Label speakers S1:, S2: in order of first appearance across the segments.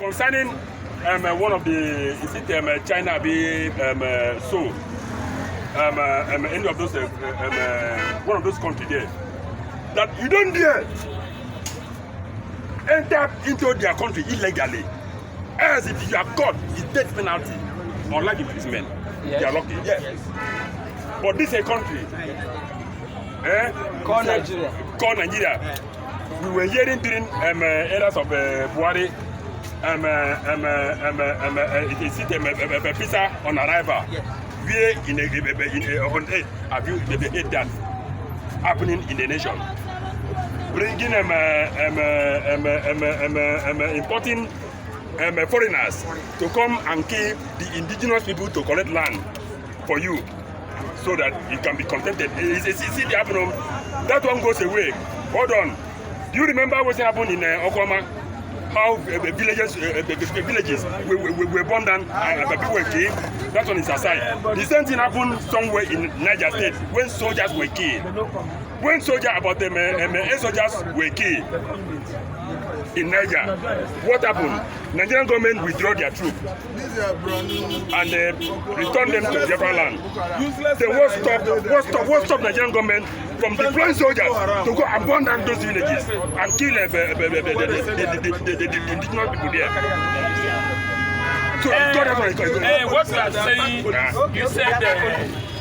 S1: concerning one of the, is it China be so any of those one of those countries there, that you don't dare enter into their country illegally, as if you are caught, it's death penalty or life imprisonment.
S2: Yes.
S1: They are lucky. Yes. But this is a country.
S2: Call Nigeria.
S1: Call Nigeria. We were hearing during eras of Buhari, it is a visa on arrival. Where in a have you that happening in the nation? Bringing importing foreigners to come and kill the indigenous people to collect land for you, so that you can be contented. See the happen. That one goes away. Hold on. Do you remember what happened in Oklahoma? How villages were burned down and people were killed? That one is aside. The same thing happened somewhere in Niger State when soldiers were killed. When soldiers, about them, 8 soldiers were killed in Niger, what happened? Nigerian government withdrew their troops and returned them to Biafra land. They what stop Nigerian government from deploying soldiers to go abandon those villages and kill the indigenous people there. So
S3: what you are saying, you said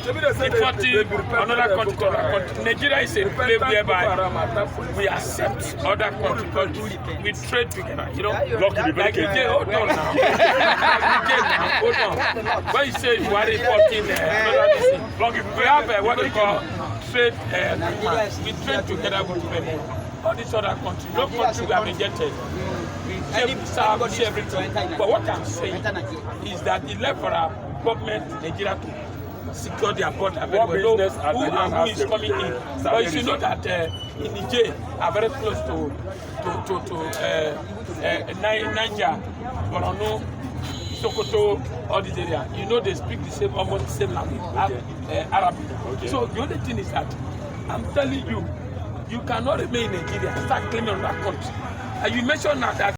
S3: importing another country. Nigeria is a place whereby we accept other countries, we trade together. You know, like Nigeria. Hold on now. Hold on. When you say you are importing another thing, we have what we call trade. We trade together with all these other countries. No country we have injected. Everything. But what I'm saying is that the level for our government, Nigeria, to secure their border, who is coming in. But you should know that in Niger are very close to Niger, Borno, Sokoto, all these areas. You know they speak the same, almost the same language, Arabic. Okay. So the only thing is that I'm telling you, you cannot remain in Nigeria, start claiming on that country. And you mentioned now that